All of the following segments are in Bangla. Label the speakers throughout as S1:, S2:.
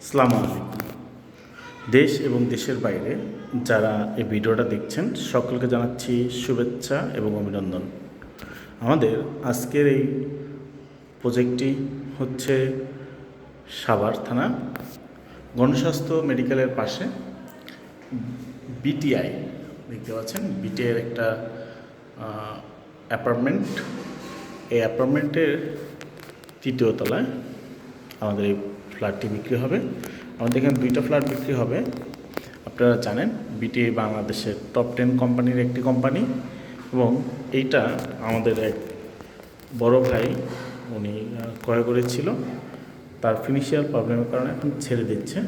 S1: আসসালামু আলাইকুম। দেশ এবং দেশের বাইরে যারা এই ভিডিওটা দেখছেন সকলকে জানাচ্ছি শুভেচ্ছা এবং অভিনন্দন। আমাদের আজকের এই প্রজেক্টটি হচ্ছে সাভার থানা গণস্বাস্থ্য মেডিকেলের পাশে বিটিআই দেখতে পাচ্ছেন। বিটিআইয়ের একটা অ্যাপার্টমেন্ট, এই অ্যাপার্টমেন্টের তৃতীয় তলায় আমাদের এই ফ্ল্যাটটি বিক্রি হবে। আমাদের এখানে দুইটা ফ্ল্যাট বিক্রি হবে। আপনারা জানেন বিটিআই বাংলাদেশের টপ 10 কোম্পানির একটি কোম্পানি এবং এইটা আমাদের এক বড় ভাই উনি ক্রয় করেছিল, তার ফিনান্সিয়াল প্রবলেমের কারণে এখন ছেড়ে দিচ্ছে।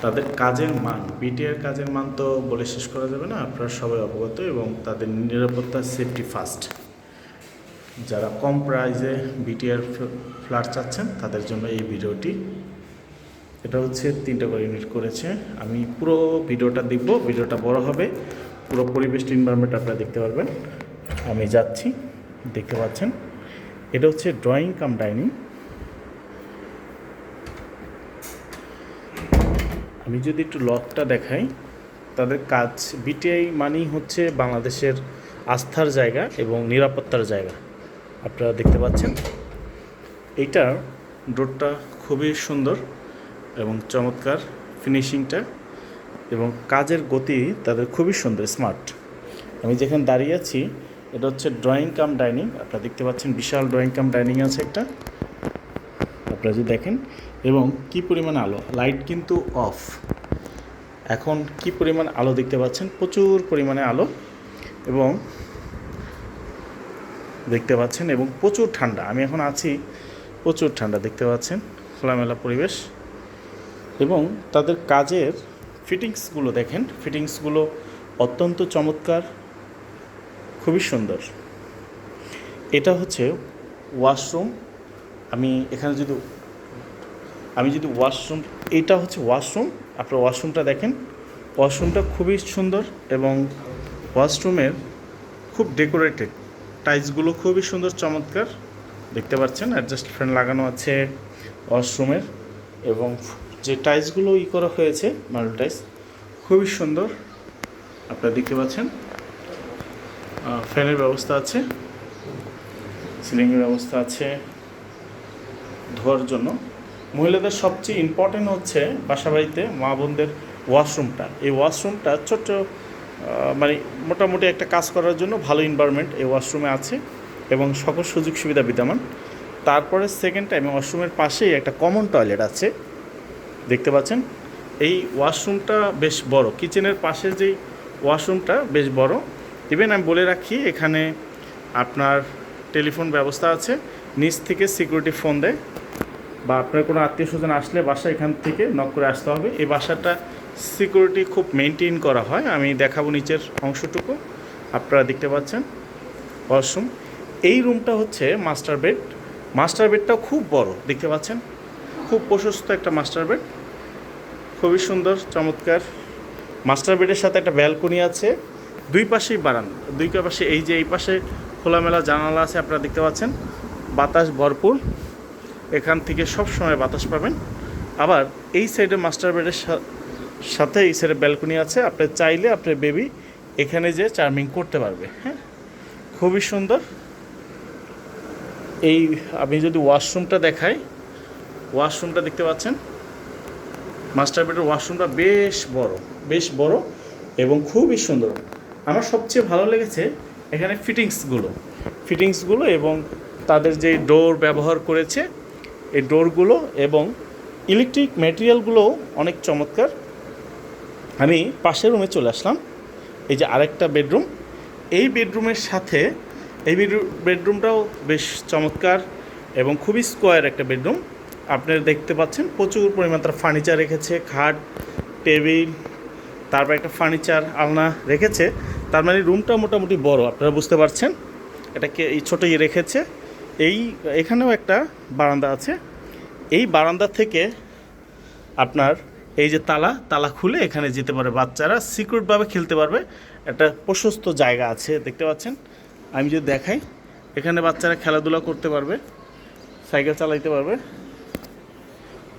S1: তাদের কাজের মান, বিটিআইয়ের কাজের মান তো বলে শেষ করা যাবে না, আপনারা সবাই অবগত, এবং তাদের নিরাপত্তা সেফটি ফার্স্ট। যারা কম প্রাইসে বিটিআর ফ্ল্যাট চাচ্ছেন তাদের জন্য এই ভিডিওটি। এটা হচ্ছে 3টা করে ইউনিট করেছে। আমি পুরো ভিডিওটা দেখব, ভিডিওটা বড় হবে, পুরো পরিবেশটি এনভায়রনমেন্ট আপনারা দেখতে পারবেন। আমি যাচ্ছি, দেখতে পাচ্ছেন এটা হচ্ছে ড্রয়িং কাম ডাইনিং। আমি যদি একটু লকটা দেখাই, তাদের কাজ বিটিআই মানেই হচ্ছে বাংলাদেশের আস্থার জায়গা এবং নিরাপত্তার জায়গা। আপনারা দেখতে পাচ্ছেন এইটার ডোরটা খুবই সুন্দর এবং চমৎকার ফিনিশিংটা এবং কাজের গতি তাদের খুবই সুন্দর, স্মার্ট। আমি যেখানে দাঁড়িয়ে আছি এটা হচ্ছে ড্রয়িং কাম ডাইনিং। আপনারা দেখতে পাচ্ছেন বিশাল ড্রয়িং কাম ডাইনিং আছে একটা, আপনারা যদি দেখেন, এবং কি পরিমাণ আলো, লাইট কিন্তু অফ। এখন কি পরিমাণ আলো দেখতে পাচ্ছেন, প্রচুর পরিমাণে আলো এবং দেখতে পাচ্ছেন, এবং প্রচুর ঠান্ডা। আমি এখন আছি, প্রচুর ঠান্ডা দেখতে পাচ্ছেন, খোলামেলা পরিবেশ। এবং তাদের কাজের ফিটিংসগুলো দেখেন, ফিটিংসগুলো অত্যন্ত চমৎকার, খুবই সুন্দর। এটা হচ্ছে ওয়াশরুম। আমি এখানে যদি ওয়াশরুম, এটা হচ্ছে ওয়াশরুম। আপনার ওয়াশরুমটা দেখেন, ওয়াশরুমটা খুবই সুন্দর এবং ওয়াশরুমের খুব ডেকোরেটেড, টাইলসগুলো খুবই সুন্দর চমৎকার দেখতে পাচ্ছেন। অ্যাডজাস্ট ফ্যান লাগানো আছে ওয়াশরুমের, এবং যে টাইলসগুলো করা হয়েছে মার্বেল টাইলস, খুবই সুন্দর আপনারা দেখতে পাচ্ছেন। ফ্যানের ব্যবস্থা আছে, সিলিংয়ের ব্যবস্থা আছে ধোয়ার জন্য। মহিলাদের সবচেয়ে ইম্পর্টেন্ট হচ্ছে বাসাবাড়িতে মা বোনদের ওয়াশরুমটা। এই ওয়াশরুমটা ছোট্ট, মানে মোটামুটি একটা কাজ করার জন্য ভালো এনভায়রনমেন্ট এই ওয়াশরুমে আছে এবং সকল সুযোগ সুবিধা বিদ্যমান। তারপরে সেকেন্ড টাইমে ওয়াশরুমের পাশেই একটা কমন টয়লেট আছে দেখতে পাচ্ছেন। এই ওয়াশরুমটা বেশ বড়, কিচেনের পাশে যেই ওয়াশরুমটা বেশ বড়। ইভেন আমি বলে রাখি এখানে আপনার টেলিফোন ব্যবস্থা আছে, নিচ থেকে সিকিউরিটি ফোন দেয়, বা আপনার কোনো আত্মীয় স্বজন আসলে বাসা এখান থেকে নক করে আসতে হবে। এই বাসাটা সিকিউরিটি খুব মেনটেন করা হয়। আমি দেখাবো নিচের অংশটুকু, আপনারা দেখতে পাচ্ছেন ওয়াশরুম। এই রুমটা হচ্ছে মাস্টার বেড। মাস্টার বেডটাও খুব বড় দেখতে পাচ্ছেন, খুব প্রশস্ত একটা মাস্টার বেড, খুবই সুন্দর চমৎকার। মাস্টার বেডের সাথে একটা ব্যালকনি আছে, দুই পাশেই বারান্দা, দুই পাশে এই যে এই পাশে খোলামেলা জানালা আছে, আপনারা দেখতে পাচ্ছেন, বাতাস ভরপুর, এখান থেকে সব সময় বাতাস পাবেন। আবার এই সাইডে মাস্টার বেডের সাথে এই সাইডে ব্যালকনি আছে, আপনি চাইলে আপনার বেবি এখানে যে চার্মিং করতে পারবে। হ্যাঁ, খুবই সুন্দর। এই আমি যদি ওয়াশরুমটা দেখাই, ওয়াশরুমটা দেখতে পাচ্ছেন, মাস্টার বেডের ওয়াশরুমটা বেশ বড় এবং খুবই সুন্দর। আমার সবচেয়ে ভালো লেগেছে এখানে ফিটিংসগুলো এবং তাদের যে ডোর ব্যবহার করেছে এই ডোরগুলো এবং ইলেকট্রিক ম্যাটেরিয়ালগুলোও অনেক চমৎকার। আমি পাশের রুমে চলে আসলাম, এই যে আরেকটা বেডরুম, এই বেডরুমের সাথে এই বেডরুমটাও বেশ চমৎকার এবং খুবই স্কোয়ার একটা বেডরুম। আপনারা দেখতে পাচ্ছেন প্রচুর পরিমাণ তার ফার্নিচার রেখেছে, খাট, টেবিল, তারপর একটা ফার্নিচার আলনা রেখেছে। তার মানে রুমটা মোটামুটি বড়, আপনারা বুঝতে পারছেন। এটাকে এই ছোটোই রেখেছে। এখানেও একটা বারান্দা আছে, এই বারান্দা থেকে আপনার এই যে তালা খুলে এখানে যেতে পারে, বাচ্চারা সিকিউরভাবে খেলতে পারবে। একটা প্রশস্ত জায়গা আছে দেখতে পাচ্ছেন। আমি যদি দেখাই, এখানে বাচ্চারা খেলাধুলা করতে পারবে, সাইকেল চালাইতে পারবে,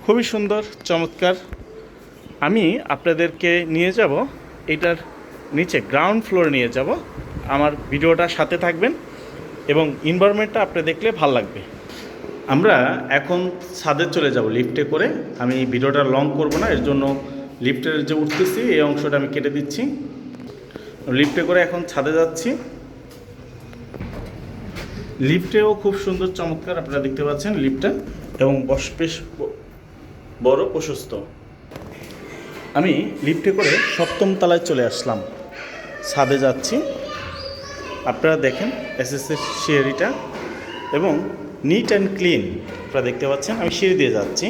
S1: খুবই সুন্দর, চমৎকার। আমি আপনাদেরকে নিয়ে যাব এটার নিচে গ্রাউন্ড ফ্লোরে নিয়ে যাব। আমার ভিডিওটা সাথে থাকবেন এবং এনভায়রনমেন্টটা আপনি দেখলে ভালো লাগবে। আমরা এখন ছাদে চলে যাব লিফটে করে। আমি ভিডিওটা লং করব না, এর জন্য লিফটের যে উঠতেছি এই অংশটা আমি কেটে দিচ্ছি। লিফটে করে এখন ছাদে যাচ্ছি। লিফটেও খুব সুন্দর, চমৎকার, আপনারা দেখতে পাচ্ছেন লিফটটা, এবং বেশ বড়, প্রশস্ত। আমি লিফটে করে 7ম তলায় চলে আসলাম, ছাদে যাচ্ছি। আপনারা দেখেন এসএসের সিঁড়িটা এবং নিট অ্যান্ড ক্লিন আপনারা দেখতে পাচ্ছেন। আমি সিঁড়ি দিয়ে যাচ্ছি,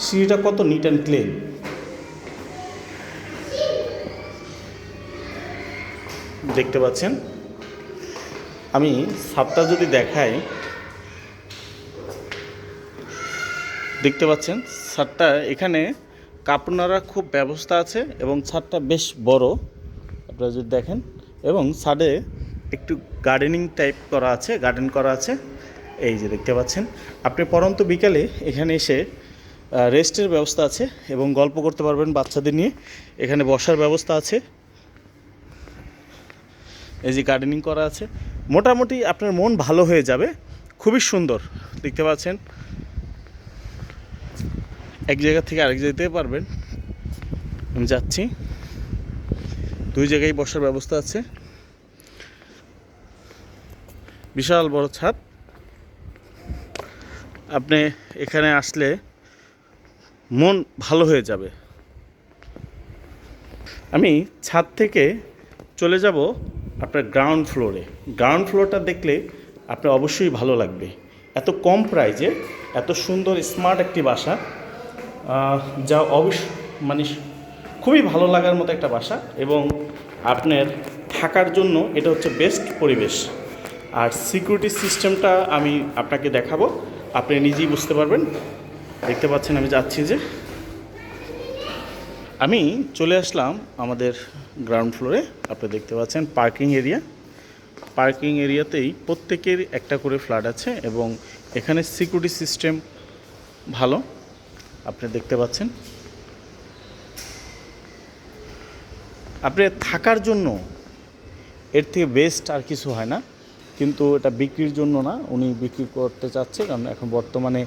S1: সিঁড়িটা কত নিট অ্যান্ড ক্লিন দেখতে পাচ্ছেন। আমি ছাদটা যদি দেখাই, দেখতে পাচ্ছেন ছাদটা, এখানে কাপড় নাড়ার খুব ব্যবস্থা আছে এবং ছাদটা বেশ বড় আপনারা যদি দেখেন, এবং ছাদে একটু গার্ডেনিং টাইপ করা আছে, গার্ডেন করা আছে। এই যে দেখতে পাচ্ছেন, আপনি পরন্ত বিকালে এখানে এসে রেস্টের ব্যবস্থা আছে এবং গল্প করতে পারবেন বাচ্চাদের নিয়ে। এখানে বসার ব্যবস্থা আছে, এই যে গার্ডেনিং করা আছে। মোটামুটি আপনার মন ভালো হয়ে যাবে, খুবই সুন্দর দেখতে পাচ্ছেন। এক জায়গা থেকে আরেক যেতে পারবেন। আমি যাচ্ছি, 2 জায়গায় বসার ব্যবস্থা আছে, বিশাল বড় ছাদ। আপনি এখানে আসলে মন ভালো হয়ে যাবে। আমি ছাদ থেকে চলে যাব আপনার গ্রাউন্ড ফ্লোরে। গ্রাউন্ড ফ্লোরটা দেখলে আপনার অবশ্যই ভালো লাগবে। এত কম প্রাইজে এত সুন্দর স্মার্ট একটি বাসা, যা মানে খুবই ভালো লাগার মতো একটা বাসা, এবং আপনার থাকার জন্য এটা হচ্ছে বেস্ট পরিবেশ। আর সিকিউরিটি সিস্টেমটা আমি আপনাকে দেখাবো, আপনি নিজেই বুঝতে পারবেন। দেখতে পাচ্ছেন আমি যাচ্ছি, যে আমি চলে আসলাম আমাদের গ্রাউন্ড ফ্লোরে। আপনি দেখতে পাচ্ছেন পার্কিং এরিয়া। পার্কিং এরিয়াতেই প্রত্যেকের একটা করে ফ্ল্যাট আছে এবং এখানে সিকিউরিটি সিস্টেম ভালো, আপনি দেখতে পাচ্ছেন। আপনি থাকার জন্য এর থেকে বেস্ট আর কিছু হয় না, কিন্তু এটা বিক্রির জন্য না, উনি বিক্রি করতে চাচ্ছে, কারণ এখন বর্তমানে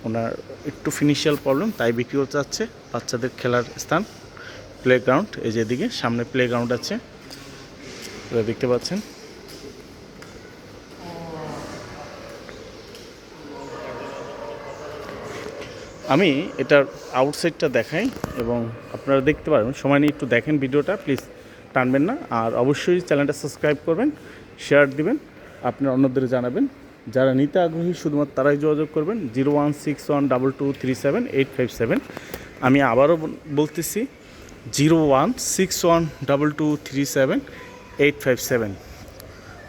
S1: ওনার একটু ফিনান্সিয়াল প্রবলেম, তাই বিক্রি করতে চাচ্ছে। বাচ্চাদের খেলার স্থান, প্লেগ্রাউন্ড, এই যে এদিকে সামনে প্লেগ্রাউন্ড আছে, দেখতে পাচ্ছেন। আমি এটার আউটসাইডটা দেখাই এবং আপনারা দেখতে পারবেন, সময় নিয়ে একটু দেখেন ভিডিওটা, প্লিজ টানবেন না। আর অবশ্যই চ্যানেলটা সাবস্ক্রাইব করবেন, শেয়ার দিবেন, আপনার অন্যদের জানাবেন। যারা নিতে আগ্রহী শুধুমাত্র তারাই যোগাযোগ করবেন 01612237 আমি আবারও বলতেছি 01612237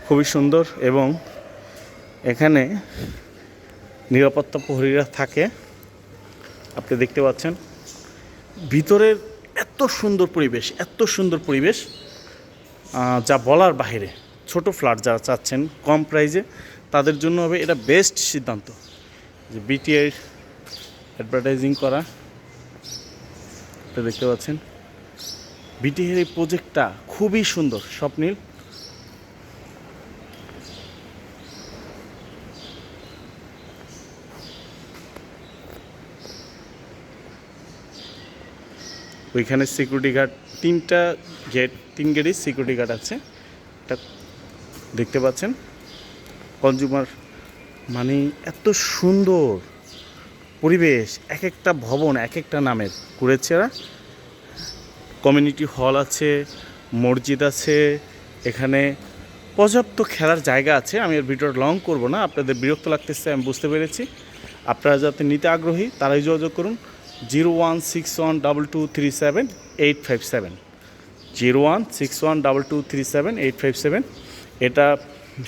S1: খুবই সুন্দর, এবং এখানে নিরাপত্তা প্রহরীরা থাকে, আপনি দেখতে পাচ্ছেন। ভিতরের এত সুন্দর পরিবেশ, এত সুন্দর পরিবেশ, যা বলার বাইরে। ছোট ফ্ল্যাট যারা চাচ্ছেন কম প্রাইজে, তাদের জন্য হবে এটা বেস্ট সিদ্ধান্ত। যে বিটিআই অ্যাডভার্টাইজিং করা, আপনি দেখতে পাচ্ছেন। বিটিআই এই প্রজেক্টটা খুবই সুন্দর, স্বপ্নীল। ওইখানে সিকিউরিটি গার্ড, 3টা গেট, 3 গেটই সিকিউরিটি গার্ড আছে, এটা দেখতে পাচ্ছেন। কনজিউমার মানে এত সুন্দর পরিবেশ, এক একটা ভবন এক একটা নামের করেছে এরা। কমিউনিটি হল আছে, মসজিদ আছে, এখানে পর্যাপ্ত খেলার জায়গা আছে। আমি এর ভিডিওটা লং করব না, আপনাদের বিরক্ত লাগতেছে আমি বুঝতে পেরেছি। আপনারা যাতে নিতে আগ্রহী তারাই যোগাযোগ করুন 01612237 01612237 এটা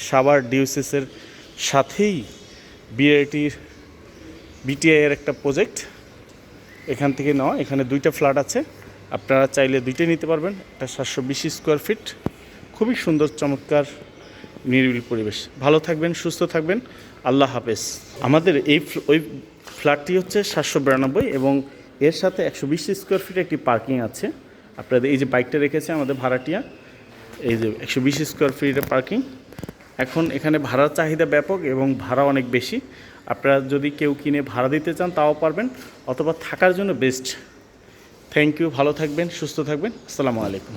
S1: সাভার ডিওসিসের সাথেই বিটিআইয়ের একটা প্রজেক্ট, এখান থেকে নেওয়া। এখানে 2টা ফ্ল্যাট আছে, আপনারা চাইলে 2টাই নিতে পারবেন। একটা 720 স্কোয়ার ফিট, খুবই সুন্দর, চমৎকার, নিরিবিলি পরিবেশ। ভালো থাকবেন, সুস্থ থাকবেন, আল্লাহ হাফেজ। আমাদের ওই ফ্ল্যাটটি হচ্ছে 792 এবং এর সাথে 120 স্কোয়ার ফিট একটি পার্কিং আছে। আপনাদের এই যে বাইকটা রেখেছে আমাদের ভাড়াটিয়া, এই যে 120 স্কোয়ার ফিটের পার্কিং। এখন এখানে ভাড়ার চাহিদা ব্যাপক এবং ভাড়া অনেক বেশি। আপনারা যদি কেউ কিনে ভাড়া দিতে চান তাও পারবেন, অথবা থাকার জন্য বেস্ট। থ্যাংক ইউ, ভালো থাকবেন, সুস্থ থাকবেন, আসসালামু আলাইকুম।